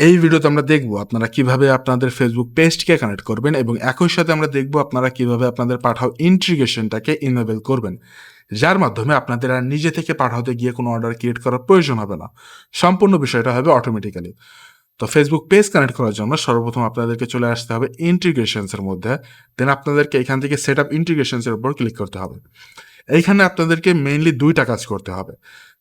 এই ভিডিওতে আমরা দেখব আপনারা কিভাবে আপনাদের ফেসবুক পেজটিকে কানেক্ট করবেন এবং একই সাথে আমরা দেখব আপনারা কিভাবে আপনাদের পাঠাও ইন্টিগ্রেশনটাকে ইনেবল করবেন, যার মাধ্যমে আপনাদের আর নিজে থেকে পাঠাতে গিয়ে কোনো অর্ডার ক্রিয়েট করার প্রয়োজন হবে না। সম্পূর্ণ বিষয়টা হবে অটোমেটিক্যালি। তো ফেসবুক পেজ কানেক্ট করার জন্য সর্বপ্রথম আপনাদেরকে চলে আসতে হবে ইন্টিগ্রেশনসের মধ্যে। দেন আপনাদেরকে এখান থেকে সেট আপ ইন্টিগ্রেশনসের উপর ক্লিক করতে হবে। এইখানে আপনাদেরকে মেইনলি দুইটা কাজ করতে হবে।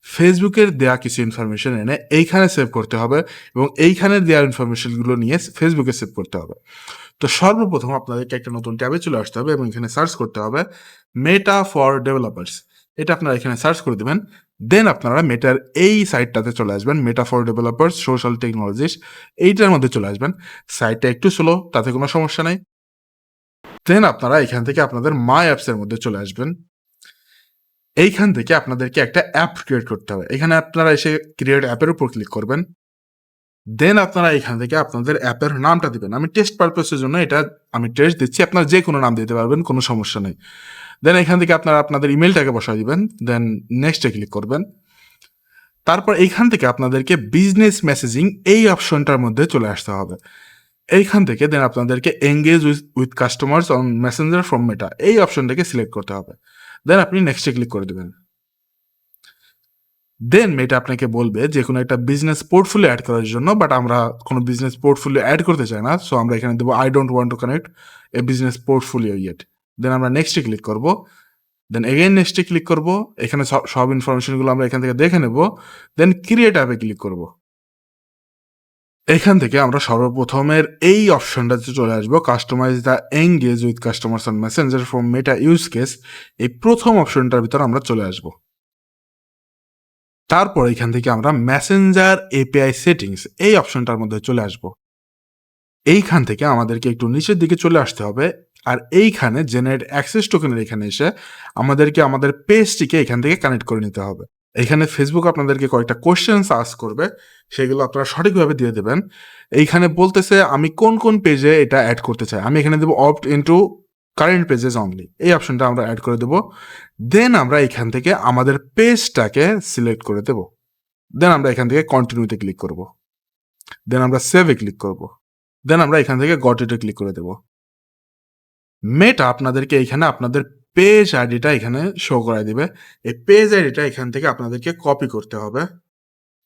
ফেসবুকের দেয়া কিছু ইনফরমেশন এনে এইখানে সেভ করতে হবে এবং এইখানে দেওয়া ইনফরমেশনগুলো নিয়ে ফেসবুকে সেভ করতে হবে। তো সর্বপ্রথম আপনাদেরকে একটা নতুন ট্যাবে চলে আসতে হবে এবং এখানে সার্চ করতে হবে মেটা ফর ডেভেলপার্স। এটা আপনারা এখানে সার্চ করে দেবেন। দেন আপনারা মেটার এই সাইটটাতে চলে আসবেন, মেটা ফর ডেভেলপার্স সোশ্যাল টেকনোলজিস, এইটার মধ্যে চলে আসবেন। সাইটটা একটু স্লো, তাতে কোনো সমস্যা নেই। দেন আপনারা এখান থেকে আপনাদের মাই অ্যাপসের মধ্যে চলে আসবেন। এইখান থেকে আপনাদেরকে একটা অ্যাপ ক্রিয়েট করতে হবে। এখানে আপনারা এসে ক্রিয়েট অ্যাপের উপর ক্লিক করবেন। দেন আপনারা এখান থেকে আপনাদের অ্যাপের নামটা দিবেন। আমি টেস্ট পারপাসের জন্য এটা আমি টেস্ট দিচ্ছি, আপনারা যে কোনো নাম দিতে পারবেন, কোনো সমস্যা নেই। দেন এখান থেকে আপনারা আপনাদের ইমেলটাকে বসাই দিবেন। দেন নেক্সটে ক্লিক করবেন। তারপর এইখান থেকে আপনাদেরকে বিজনেস মেসেজিং এই অপশনটার মধ্যে চলে আসতে হবে। এইখান থেকে দেন আপনাদেরকে engage with customers on messenger from Meta এই অপশনটাকে সিলেক্ট করতে হবে। দেন আপনি নেক্সটে ক্লিক করে দেবেন। দেন মেটা আপনাকে বলবে যে কোনো একটা বিজনেস পোর্টফোলিও অ্যাড করার জন্য, বাট আমরা কোনো বিজনেস পোর্টফোলিও অ্যাড করতে চাই না, সো আমরা এখানে দেবো I don't want to connect a business portfolio yet. Then আমরা নেক্সটে ক্লিক করব। দেন এগেইন নেক্সটে ক্লিক করব। এখানে সব ইনফরমেশনগুলো আমরা এখান থেকে দেখে নেব। দেন ক্রিয়েট অ্যাপে ক্লিক করব। এখান থেকে আমরা সর্বপ্রথমের এই অপশনটাতে চলে আসবো, customize the engage with customers on messenger from Meta use case. এই প্রথম অপশনটার ভিতর আমরা চলে আসবো। তারপর এখান থেকে আমরা মেসেঞ্জার এপিআই সেটিংস এই অপশনটার মধ্যে চলে আসব। এইখান থেকে আমাদেরকে একটু নিচের দিকে চলে আসতে হবে, আর এইখানে জেনারেট অ্যাক্সেস টোকেনের এখানে এসে আমাদেরকে আমাদের পেজটিকে এখান থেকে কানেক্ট করে নিতে হবে। এখানে ফেসবুক আপনাদেরকে কয়েকটা কোশ্চেন্স আস্ক করবে, সেগুলো আপনারা সঠিকভাবে দিয়ে দেবেন। এইখানে বলতেছে আমি কোন কোন পেজে এটা অ্যাড করতে চাই, আমি এখানে দেবো opt into current pages only, এই অপশনটা আমরা অ্যাড করে দেবো। দেন আমরা এখান থেকে আমাদের পেজটাকে সিলেক্ট করে দেব। দেন আমরা এখান থেকে কন্টিনিউতে ক্লিক করব। দেন আমরা সেভে ক্লিক করব। দেন আমরা এখান থেকে গট ইটে ক্লিক করে দেব। মেটা আপনাদেরকে এখানে আপনাদের পেজ আইডিটা এখানে শো করায় দিবে। এই পেজ আইডিটা এখান থেকে আপনাদেরকে কপি করতে হবে।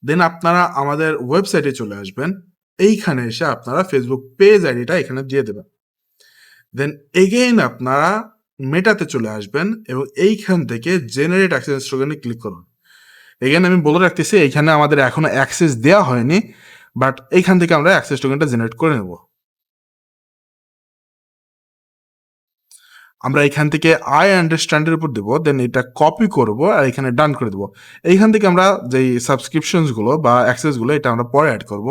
দেন আপনারা আমাদের ওয়েবসাইটে চলে আসবেন। এইখানে এসে আপনারা ফেসবুক পেজ আইডিটা এখানে দিয়ে দেবেন। দেন এগেইন আপনারা মেটাতে চলে আসবেন এবং এইখান থেকে জেনারেট অ্যাক্সেস টোকেনে ক্লিক করুন। এখানে আমি বলে রাখতেছি এইখানে আমাদের এখনো অ্যাক্সেস দেওয়া হয়নি, বাট এইখান থেকে আমরা অ্যাক্সেস টোকেনটা জেনারেট করে নেব। আমরা এখান থেকে আই আন্ডারস্ট্যান্ডের উপর দেবো, দেন এটা কপি করব আর এখানে ডান করে দেবো। এইখান থেকে আমরা যেই সাবস্ক্রিপশনসগুলো বা অ্যাক্সেসগুলো এটা আমরা পরে অ্যাড করব।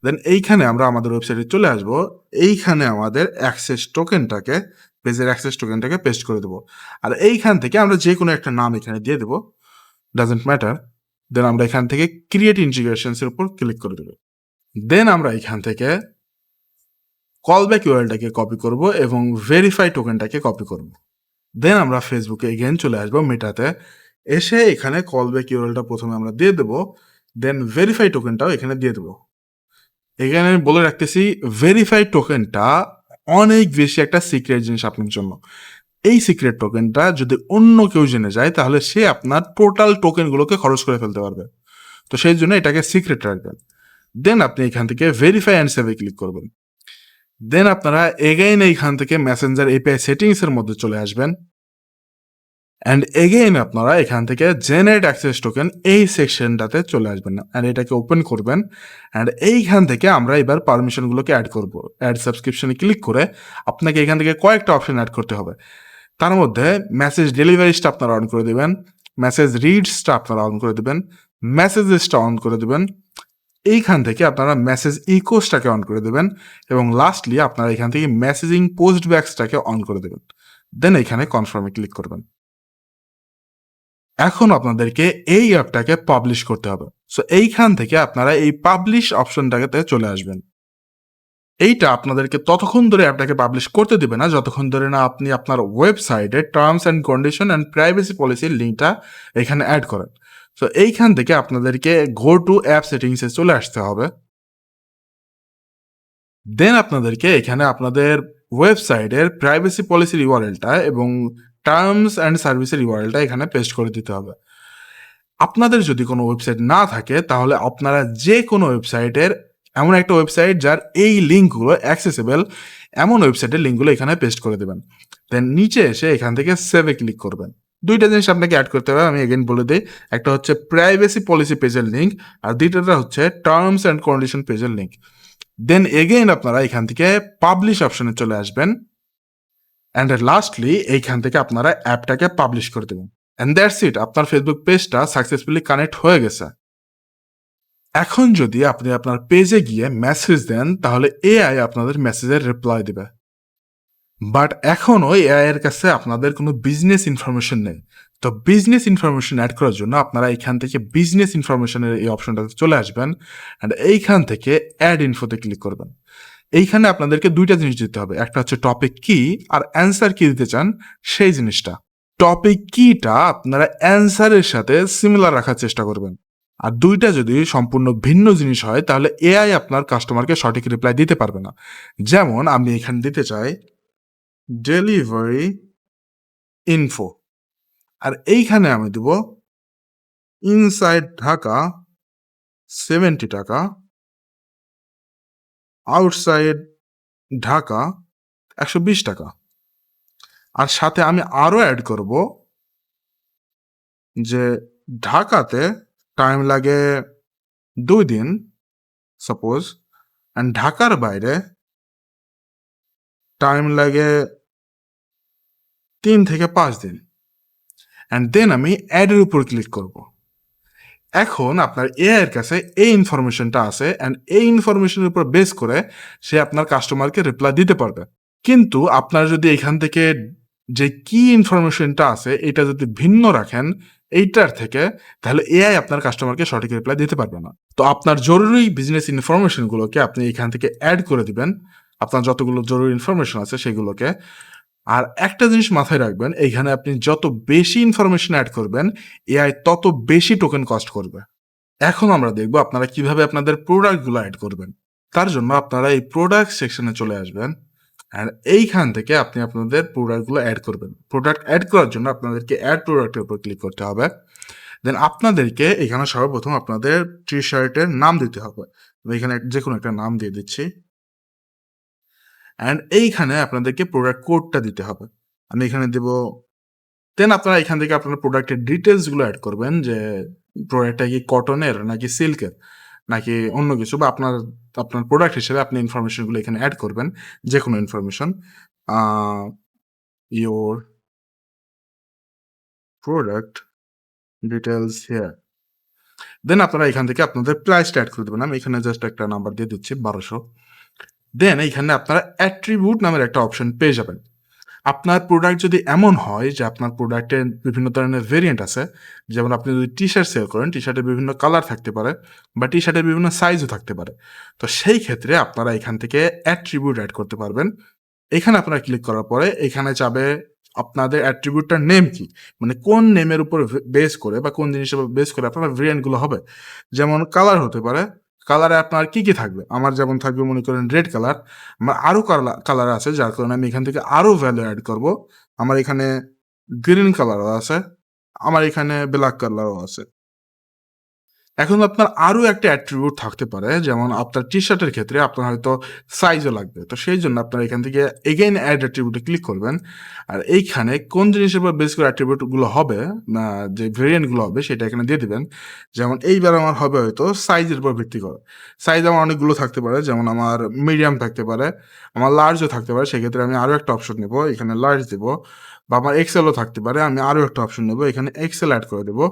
দেন এইখানে আমরা আমাদের ওয়েবসাইটে চলে আসব। এইখানে আমাদের অ্যাক্সেস টোকেনটাকে, পেজের অ্যাক্সেস টোকেনটাকে পেস্ট করে দেবো। আর এইখান থেকে আমরা যে কোনো একটা নাম এখানে দিয়ে দেবো, ডাজেন্ট ম্যাটার। দেন আমরা এখান থেকে ক্রিয়েট ইন্টিগ্রেশনসের উপর ক্লিক করে দেবো। দেন আমরা এখান থেকে কলব্যাক ইউআরএলটাকে কপি করব এবং ভেরিফাই টোকেনটাকে কপি করব। দেন আমরা ফেসবুকে এগেন চলে আসবো মেটাতে, এসে এখানে কলব্যাক ইউআরএলটা প্রথমে আমরা দিয়ে দেবো। দেন ভেরিফাই টোকেনটাও এখানে দিয়ে দেবো। এখানে আমি বলে রাখতেছি ভেরিফাই টোকেনটা অনেক বেশি একটা সিক্রেট জিনিস আপনার জন্য। এই সিক্রেট টোকেনটা যদি অন্য কেউ জেনে যায় তাহলে সে আপনার টোটাল টোকেনগুলোকে খরচ করে ফেলতে পারবে। তো সেই জন্য এটাকে সিক্রেট রাখবেন। দেন আপনি এখান থেকে ভেরিফাই অ্যান্ড সেভে ক্লিক করবেন। দেন আপনারা এগেইন এইখান থেকে মেসেঞ্জার এপিআই সেটিংসের মধ্যে চলে আসবেন। অ্যান্ড এগেইন আপনারা এখান থেকে জেনারেট অ্যাক্সেস টোকেন এই সেকশনটাতে চলে আসবেন অ্যান্ড এটাকে ওপেন করবেন। অ্যান্ড এইখান থেকে আমরা এবার পারমিশনগুলোকে অ্যাড করব। অ্যাড সাবস্ক্রিপশনে ক্লিক করে আপনাকে এখান থেকে কয়েকটা অপশন অ্যাড করতে হবে। তার মধ্যে মেসেজ ডেলিভারিসটা আপনারা অন করে দেবেন, মেসেজ রিডসটা আপনারা অন করে দেবেন, মেসেজেসটা অন করে দেবেন। এইখান থেকে আপনারা মেসেজ ইকোসটাকে অন করে দেবেন এবং লাস্টলি আপনারা এখান থেকে মেসেজিং পোস্ট ব্যাকসটাকে অন করে দেবেন। দেন এখানে কনফার্মে ক্লিক করবেন। এখন আপনাদেরকে এই অ্যাপটাকে পাবলিশ করতে হবে। সো এইখান থেকে আপনারা এই পাবলিশ অপশনটাকে চলে আসবেন। এইটা আপনাদেরকে ততক্ষণ ধরে অ্যাপটাকে পাবলিশ করতে দেবে না যতক্ষণ ধরে না আপনি আপনার ওয়েবসাইটে terms and condition and privacy পলিসির লিঙ্কটা এখানে অ্যাড করেন। সো এইখান থেকে আপনাদেরকে গো টু অ্যাপ সেটিংসে চলে আসতে হবে। দেন আপনাদেরকে এখানে আপনাদের ওয়েবসাইটের প্রাইভেসি পলিসির ইউআরএলটা এবং টার্মস অ্যান্ড সার্ভিসের ইউআরএলটা এখানে পেস্ট করে দিতে হবে। আপনাদের যদি কোনো ওয়েবসাইট না থাকে তাহলে আপনারা যে কোনো ওয়েবসাইটের এমন একটা ওয়েবসাইট যার এই লিঙ্কগুলো অ্যাক্সেসেবল এমন ওয়েবসাইটের লিঙ্কগুলো এখানে পেস্ট করে দেবেন। দেন নিচে এসে এখান থেকে সেভে ক্লিক করবেন। দুইটা জিনিস আপনাকে অ্যাড করতে হবে, আমি এগেন বলে দিই। একটা হচ্ছে প্রাইভেসি পলিসি পেজের লিঙ্ক, আর দ্বিতীয়টা হচ্ছে টার্মস অ্যান্ড কন্ডিশন পেজের লিঙ্ক। দেন এগেইন আপনারা এখান থেকে পাবলিশ অপশনে চলে আসবেন, অ্যান্ড লাস্টলি এইখান থেকে আপনারা অ্যাপটাকে পাবলিশ করে দেবেন। অ্যান্ড দ্যাটস ইট, আপনার ফেসবুক পেজটা সাকসেসফুলি কানেক্ট হয়ে গেছে। এখন যদি আপনি আপনার পেজে গিয়ে মেসেজ দেন তাহলে এআই আপনাদের মেসেজের রিপ্লাই দেবে। বাট এখনও এআই এর কাছে আপনাদের কোনো বিজনেস ইনফরমেশন নেই। তো বিজনেস ইনফরমেশন অ্যাড করার জন্য আপনারা এইখান থেকে বিজনেস ইনফরমেশনের এই অপশনটাতে চলে আসবেন, অ্যান্ড এইখান থেকে অ্যাড ইনফোতে ক্লিক করবেন। এইখানে আপনাদেরকে দুইটা জিনিস দিতে হবে, একটা হচ্ছে টপিক কি আর অ্যান্সার কি দিতে চান সেই জিনিসটা। টপিক কিটা আপনারা অ্যান্সারের সাথে সিমিলার রাখার চেষ্টা করবেন, আর দুইটা যদি সম্পূর্ণ ভিন্ন জিনিস হয় তাহলে এআই আপনার কাস্টমারকে সঠিক রিপ্লাই দিতে পারবে না। যেমন আমি এখানে দিতে চাই ডেলিভারি ইনফো, আর এইখানে আমি দেব ইনসাইড ঢাকা 70 টাকা, আউটসাইড ঢাকা 120 টাকা। আর সাথে আমি আরো অ্যাড করব যে ঢাকাতে টাইম লাগে 2 দিন সাপোজ, অ্যান্ড ঢাকার বাইরে টাইম লাগে 3 থেকে 5 দিন। অ্যান্ড দেন আমি অ্যাডের উপর ক্লিক করব। এখন আপনার এআই এর কাছে এই ইনফরমেশনটা আছে, অ্যান্ড এই ইনফরমেশনের উপর বেস করে সে আপনার কাস্টমারকে রিপ্লাই দিতে পারবে। কিন্তু আপনারা যদি এখান থেকে যে কি ইনফরমেশনটা আছে এটা যদি ভিন্ন রাখেন এইটার থেকে, তাহলে এআই আপনার কাস্টমারকে সঠিক রিপ্লাই দিতে পারবে না। তো আপনার জরুরি বিজনেস ইনফরমেশনগুলোকে আপনি এখান থেকে অ্যাড করে দিবেন, আপনার যতগুলো জরুরি ইনফরমেশন আছে সেগুলোকে। আর একটা জিনিস মাথায় রাখবেন, এইখানে আপনি যত বেশি ইনফরমেশন অ্যাড করবেন এআই তত বেশি টোকেন কস্ট করবে। এখন আমরা দেখব আপনারা কিভাবে আপনাদের প্রোডাক্টগুলো অ্যাড করবেন। তার জন্য আপনারা এই প্রোডাক্ট সেকশনে চলে আসবেন, আর এইখান থেকে আপনি আপনাদের প্রোডাক্টগুলো অ্যাড করবেন। প্রোডাক্ট অ্যাড করার জন্য আপনাদেরকে অ্যাড প্রোডাক্টের উপর ক্লিক করতে হবে। দেন আপনাদেরকে এখানে সর্বপ্রথম আপনাদের টি শার্টের নাম দিতে হবে। এখানে যে কোনো একটা নাম দিয়ে দিচ্ছি, অ্যান্ড এইখানে আপনাদেরকে প্রোডাক্ট কোডটা দিতে হবে। আমি এখানে দেব। দেন আপনারা এখান থেকে আপনার প্রোডাক্টের ডিটেলসগুলো অ্যাড করবেন, যে প্রোডাক্টটা কি কটনের নাকি সিল্কের নাকি অন্য কিছু, বা আপনার আপনার প্রোডাক্ট হিসেবে আপনি ইনফরমেশনগুলো এখানে অ্যাড করবেন, যে কোনো information. Your product details here. Then আপনারা এখান থেকে আপনাদের প্রাইসটা অ্যাড করে দেবেন। আমি এখানে জাস্ট একটা নাম্বার দিয়ে দিচ্ছি 1200। দেন এইখানে আপনারা অ্যাট্রিবিউট নামের একটা অপশন পেয়ে যাবেন। আপনার প্রোডাক্ট যদি এমন হয় যে আপনার প্রোডাক্টের বিভিন্ন ধরনের ভেরিয়েন্ট আছে, যেমন আপনি যদি টি শার্ট সেল করেন, টি শার্টের বিভিন্ন কালার থাকতে পারে বা টি শার্টের বিভিন্ন সাইজও থাকতে পারে, তো সেই ক্ষেত্রে আপনারা এখান থেকে অ্যাট্রিবিউট অ্যাড করতে পারবেন। এখানে আপনারা ক্লিক করার পরে এখানে যাবে আপনাদের অ্যাট্রিবিউটটার নেম কি, মানে কোন নেমের উপর বেস করে বা কোন জিনিসের উপর বেস করে আপনার ভেরিয়েন্টগুলো হবে। যেমন কালার হতে পারে, কালারে আপনার কি কি থাকবে, আমার যেমন থাকবে মনে করেন রেড কালার, আমার আরও কালার আছে যার কারণে আমি এখান থেকে আরও ভ্যালু অ্যাড করব। আমার এখানে গ্রিন কালারও আছে, আমার এখানে ব্ল্যাক কালারও আছে। এখন আপনার আরো একটা অ্যাট্রিবিউট থাকতে পারে, যেমন আপনার টি শার্টের ক্ষেত্রে আপনার হয়তো সাইজও লাগবে, তো সেই জন্য আপনার এখান থেকে এগেইন অ্যাড অ্যাট্রিবিউটে ক্লিক করবেন, আর এইখানে কোন জিনিসের উপর বেস করে অ্যাট্রিবিউটগুলো হবে, যে ভেরিয়েন্টগুলো হবে সেটা এখানে দিয়ে দিবেন। যেমন এইবার আমার হবে হয়তো সাইজের উপর ভিত্তি করে। সাইজ আমার অনেকগুলো থাকতে পারে, যেমন আমার মিডিয়াম থাকতে পারে, আমার লার্জও থাকতে পারে, সেক্ষেত্রে আমি আরও একটা অপশন নেব, এখানে লার্জ দেবো। বা আমার এক্সেলও থাকতে পারে, আমি আরও একটা অপশন নেব, এখানে এক্সেল অ্যাড করে দেবো।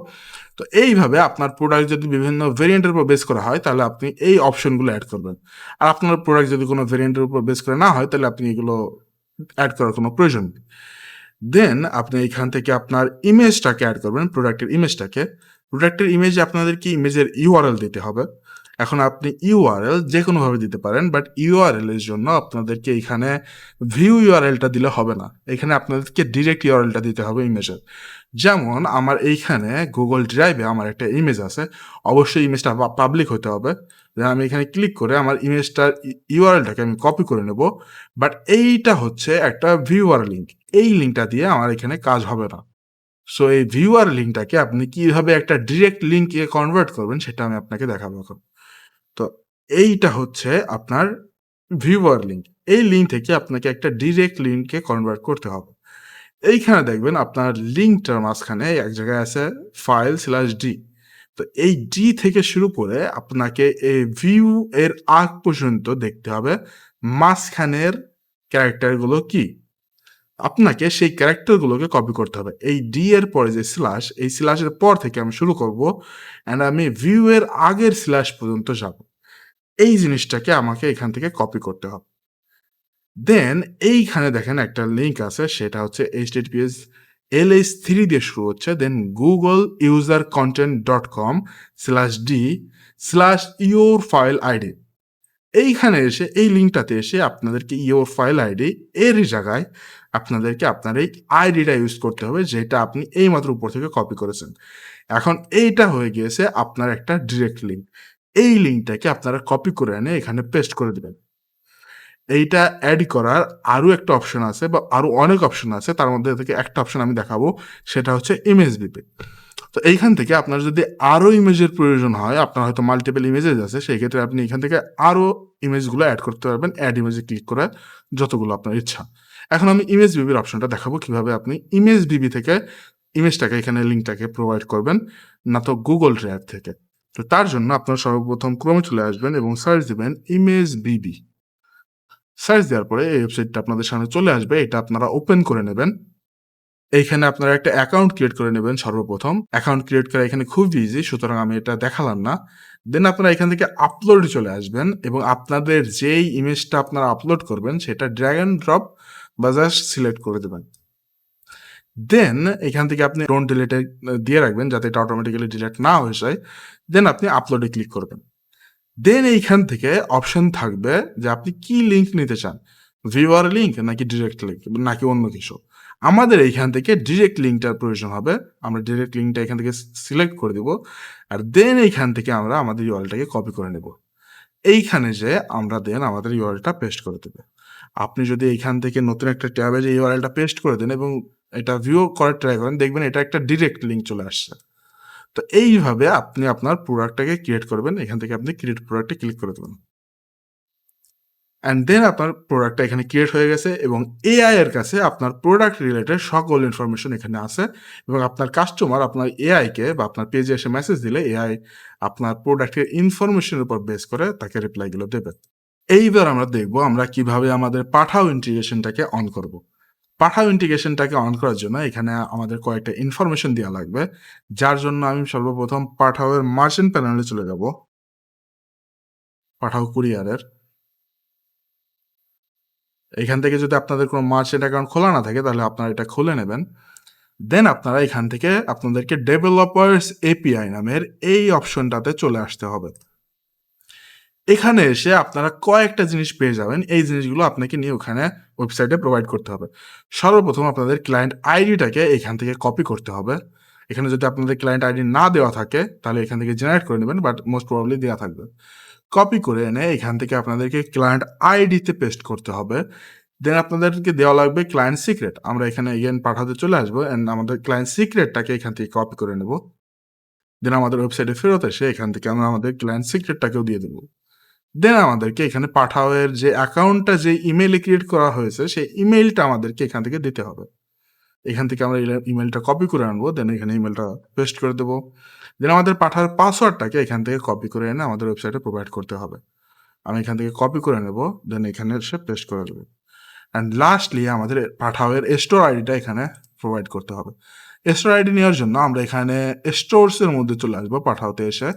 তো এইভাবে আপনার প্রোডাক্ট যদি বিভিন্ন ভেরিয়েন্টের উপর বেস করা হয় তাহলে আপনি এই অপশনগুলো অ্যাড করবেন। আর আপনার প্রোডাক্ট যদি কোনো ভেরিয়েন্টের উপর বেস করে না হয় তাহলে আপনি এগুলো অ্যাড করার কোনো প্রয়োজন নেই। দেন আপনি এখান থেকে আপনার ইমেজটাকে অ্যাড করবেন, প্রোডাক্টের ইমেজটাকে। প্রোডাক্টের ইমেজে আপনাদেরকে ইমেজের ইউআরএল দিতে হবে। এখন আপনি ইউআরএল যে কোনোভাবে দিতে পারেন, বাট ইউআরএল এর জন্য আপনাদেরকে এখানে ভিউ ইউআরএলটা দিলে হবে না, এখানে আপনাদেরকে ডিরেক্ট ইউআরএলটা দিতে হবে ইমেজের। যেমন আমার এইখানে গুগল ড্রাইভে আমার একটা ইমেজ আছে, অবশ্যই ইমেজটা পাবলিক হতে হবে। আমি এখানে ক্লিক করে আমার ইমেজটার ইউআরএলটাকে আমি কপি করে নেব, বাট এইটা হচ্ছে একটা ভিউয়ার লিঙ্ক। এই লিঙ্কটা দিয়ে আমার এখানে কাজ হবে না। সো এই ভিউয়ার লিঙ্কটাকে আপনি কিভাবে একটা ডিরেক্ট লিঙ্কে কনভার্ট করবেন সেটা আমি আপনাকে দেখাবো এখন। তো এইটা হচ্ছে আপনার ভিউয়ার লিঙ্ক। এই লিঙ্ক থেকে আপনাকে একটা ডিরেক্ট লিঙ্কে কনভার্ট করতে হবে। এইখানে দেখবেন আপনার লিঙ্কটার মাঝখানে এক জায়গায় আছে file/d। তো এই ডি থেকে শুরু করে আপনাকে এই ভিউ এর আগ পর্যন্ত দেখতে হবে মাঝখানের ক্যারেক্টারগুলো কি। আপনাকে সেই ক্যারেক্টারগুলোকে কপি করতে হবে। এই ডি এর পরে যে স্ল্যাশ, এই স্ল্যাশের পর থেকে আমি শুরু করব অ্যান্ড আমি ভিউ এর আগের স্ল্যাশ পর্যন্ত যাব। এই জিনিসটাকে আমাকে এখান থেকে কপি করতে হবে। দেন এইখানে দেখেন একটা লিঙ্ক আছে, সেটা হচ্ছে https ls3 দিয়ে শুরু হচ্ছে, দেন googleUserContent.com/d/yourFileID। এইখানে এসে এই লিঙ্কটাতে এসে আপনাদেরকে ইয়োর ফাইল আইডি এর জায়গায় আপনাদেরকে আপনার এই আইডিটা ইউজ করতে হবে, যেটা আপনি এইমাত্র উপর থেকে কপি করেছেন। এখন এইটা হয়ে গিয়েছে আপনার একটা ডিরেক্ট লিঙ্ক। এই লিঙ্কটাকে আপনারা কপি করে এনে এখানে পেস্ট করে দেবেন। এইটা অ্যাড করার আরও একটা অপশন আছে, বা আরও অনেক অপশন আছে, তার মধ্যে থেকে একটা অপশন আমি দেখাবো, সেটা হচ্ছে ইমেজ বিপি। তো এইখান থেকে আপনার যদি আরও ইমেজের প্রয়োজন হয়, আপনার হয়তো মাল্টিপল ইমেজেস আছে, সেই ক্ষেত্রে আপনি এখান থেকে আরও ইমেজগুলো অ্যাড করতে পারবেন, অ্যাড ইমেজে ক্লিক করে যতগুলো আপনার ইচ্ছা। এখন আমি ইমেজ বিবির অপশনটা দেখাবো কিভাবে আপনি ইমেজ বিবি থেকে ইমেজটাকে এখানে লিঙ্কটাকে প্রোভাইড করবেন, না তো গুগল ড্রাইভ থেকে। তো তার জন্য আপনার সর্বপ্রথম ক্রমে চলে আসবেন এবং সার্চ দিবেন ইমেজ বিবি। সার্চ দেওয়ার পরে এই ওয়েবসাইটটা আপনাদের সামনে চলে আসবে, এটা আপনারা ওপেন করে নেবেন। এইখানে আপনারা একটা অ্যাকাউন্ট ক্রিয়েট করে নেবেন সর্বপ্রথম। অ্যাকাউন্ট ক্রিয়েট করা এখানে খুব ইজি, সুতরাং আমি এটা দেখালাম না। দেন আপনারা এখান থেকে আপলোডে চলে আসবেন এবং আপনাদের যেই ইমেজটা আপনারা আপলোড করবেন সেটা ড্র্যাগ অ্যান্ড ড্রপ বা জাস্ট সিলেক্ট করে দেবেন। দেন এখান থেকে আপনি ডোন্ট ডিলিটে দিয়ে রাখবেন যাতে এটা অটোমেটিক্যালি ডিলিট না হয়ে যায়। দেন আপনি আপলোডে ক্লিক করবেন। দেন এইখান থেকে অপশন থাকবে যে আপনি কি লিঙ্ক নিতে চান, ভিউয়ার লিঙ্ক নাকি ডিরেক্ট লিঙ্ক নাকি অন্য কিছু। আমাদের এইখান থেকে ডিরেক্ট লিঙ্কটার প্রয়োজন হবে, আমরা ডিরেক্ট লিঙ্কটা এখান থেকে সিলেক্ট করে দেব, আর দেন এইখান থেকে আমরা আমাদের ইউআরএলটাকে কপি করে নেব। এইখানে যে আমরা দেন আমাদের ইউআরএলটা পেস্ট করে দেবে। আপনি যদি এইখান থেকে নতুন একটা ট্যাবে যে ইউআরএলটা পেস্ট করে দেন এবং এটা ভিউ করার ট্রাই করেন, দেখবেন এটা একটা ডিরেক্ট লিঙ্ক চলে আসছে। তো এইভাবে আপনি আপনার প্রোডাক্টটাকে ক্রিয়েট করবেন। এখান থেকে আপনি ক্রিয়েট প্রোডাক্টে ক্লিক করে দেবেন, অ্যান্ড দেন আপনার প্রোডাক্টটা এখানে ক্রিয়েট হয়ে গেছে এবং এআই এর কাছে আপনার প্রোডাক্ট রিলেটেড সকল ইনফরমেশন এখানে আছে এবং আপনার কাস্টমার আপনার এআইকে বা আপনার পেজে এসে মেসেজ দিলে এআই আপনার প্রোডাক্টের ইনফরমেশনের উপর বেস করে তাকে রিপ্লাইগুলো দেবে। এইবার আমরা দেখব আমরা কিভাবে আমাদের পাঠাও ইন্টিগ্রেশনটাকে অন করব। পাঠাও ইন্টিগ্রেশনটাকে অন করার জন্য এখানে আমাদের কয়েকটা ইনফরমেশন দেওয়া লাগবে, যার জন্য আমি সর্বপ্রথম পাঠাওয়ের মার্চেন্ট প্যানেলে চলে যাব। পাঠাও কুরিয়ারের এখান থেকে যদি আপনাদের কোনো মার্চেন্ট অ্যাকাউন্ট খোলা না থাকে তাহলে আপনারা এটা খুলে নেবেন। দেন আপনারা এখান থেকে আপনাদেরকে ডেভেলপার্স এপিআই নামের এই অপশনটাতে চলে আসতে হবে। এখানে এসে আপনারা কয়েকটা জিনিস পেয়ে যাবেন, এই জিনিসগুলো আপনাকে নিয়ে ওখানে ওয়েবসাইটে প্রোভাইড করতে হবে। সর্বপ্রথম আপনাদের ক্লায়েন্ট আইডিটাকে এখান থেকে কপি করতে হবে। এখানে যদি আপনাদের ক্লায়েন্ট আইডি না দেওয়া থাকে তাহলে এখান থেকে জেনারেট করে নেবেন, বাট মোস্ট প্রবাবলি দেওয়া থাকবে। কপি করে এনে এখান থেকে আপনাদেরকে ক্লায়েন্ট আইডিতে পেস্ট করতে হবে। দেন আপনাদেরকে দেওয়া লাগবে ক্লায়েন্ট সিক্রেট। আমরা এখানে এগেন পাঠাতে চলে আসবো অ্যান্ড আমাদের ক্লায়েন্ট সিক্রেটটাকে এখান থেকে কপি করে নেব। দেন আমাদের ওয়েবসাইটে ফেরত এসে এখান থেকে আমরা আমাদের ক্লায়েন্ট সিক্রেটটাকেও দিয়ে দেবো। দেন আমাদেরকে এখানে পাঠাওয়ের যে অ্যাকাউন্টটা যে ইমেইলে ক্রিয়েট করা হয়েছে সেই ইমেইলটা আমাদেরকে এখান থেকে দিতে হবে। এখান থেকে আমরা ইমেইলটা কপি করে আনবো, দেন এখানে ইমেইলটা পেস্ট করে দেবো। দেন আমাদের পাঠার পাসওয়ার্ডটাকে এখান থেকে কপি করে এনে আমাদের ওয়েবসাইটে প্রোভাইড করতে হবে। আমি এখান থেকে কপি করে নেব, দেন এখানে এসে পেস্ট করে দেবো। অ্যান্ড লাস্টলি আমাদের পাঠাওয়ের স্টোর আইডিটা এখানে প্রোভাইড করতে হবে। স্টোর আইডি নেওয়ার জন্য আমরা এখানে স্টোরসের মধ্যে চলে আসবো পাঠাওতে এসে।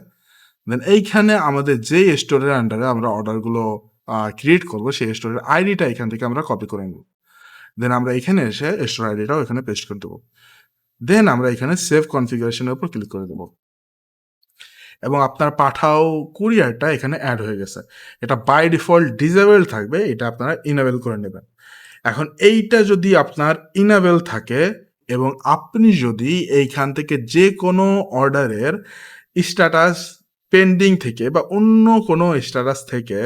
দেন এইখানে আমাদের যে স্টোরের আন্ডারে আমরা অর্ডারগুলো ক্রিয়েট করবো সেই স্টোরের আইডিটা এখান থেকে আমরা কপি করে নেব। দেন আমরা এখানে এসে স্টোর আইডিটাও এখানে পেস্ট করে দেবো। দেন আমরা এখানে সেভ কনফিগারেশনের উপর ক্লিক করে দেবো এবং আপনার পাঠাও কুরিয়ারটা এখানে অ্যাড হয়ে গেছে। এটা বাই ডিফল্ট ডিসেবল থাকবে, এটা আপনারা ইনেবল করে নেবেন। এখন এইটা যদি আপনার ইনেবল থাকে এবং আপনি যদি এইখান থেকে যে কোনো অর্ডারের স্ট্যাটাস পেন্ডিং থেকে বা অন্য কোনো স্ট্যাটাস থেকে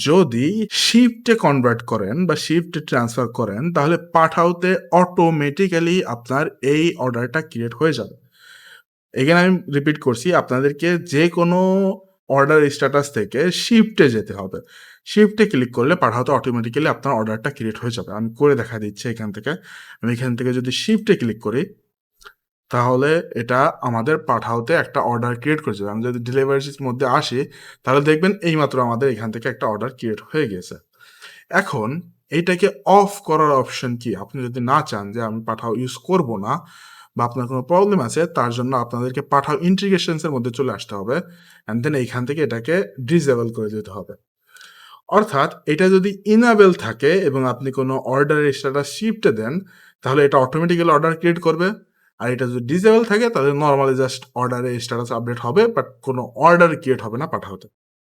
যদি শিফটে কনভার্ট করেন বা শিফটে ট্রান্সফার করেন, তাহলে পাঠাওতে অটোমেটিক্যালি আপনার এই অর্ডারটা ক্রিয়েট হয়ে যাবে। এখানে আমি রিপিট করছি, আপনাদেরকে যে কোনো অর্ডার স্ট্যাটাস থেকে শিফটে যেতে হবে। শিফটে ক্লিক করলে পাঠাওতে অটোমেটিক্যালি আপনার অর্ডারটা ক্রিয়েট হয়ে যাবে। আমি করে দেখা দিচ্ছি এখান থেকে। আমি এখান থেকে যদি শিফটে ক্লিক করি, তাহলে এটা আমাদের পাঠাওতে একটা অর্ডার ক্রিয়েট করে যাবে। আমি যদি ডেলিভারিজ মধ্যে আসি, তাহলে দেখবেন এইমাত্র আমাদের এখান থেকে একটা অর্ডার ক্রিয়েট হয়ে গেছে। এখন এইটাকে অফ করার অপশন কি? আপনি যদি না চান যে আমি পাঠাও ইউজ করব না বা আপনার কোনো প্রবলেম আছে, তার জন্য আপনাদেরকে পাঠাও ইন্টিগ্রেশনস এর মধ্যে চলে আসতে হবে অ্যান্ড দেন এইখান থেকে এটাকে ডিসেবল করে দিতে হবে। অর্থাৎ এটা যদি ইনেবল থাকে এবং আপনি কোনো অর্ডারের স্ট্যাটাস শিফটে দেন, তাহলে এটা অটোমেটিক্যালি অর্ডার ক্রিয়েট করবে। আর এটা যদি ডিসেবল থাকে, তাহলে নরমালি জাস্ট অর্ডারের স্ট্যাটাস আপডেট হবে, বাট কোনো অর্ডার ক্রিয়েট হবে না পাঠাওতে।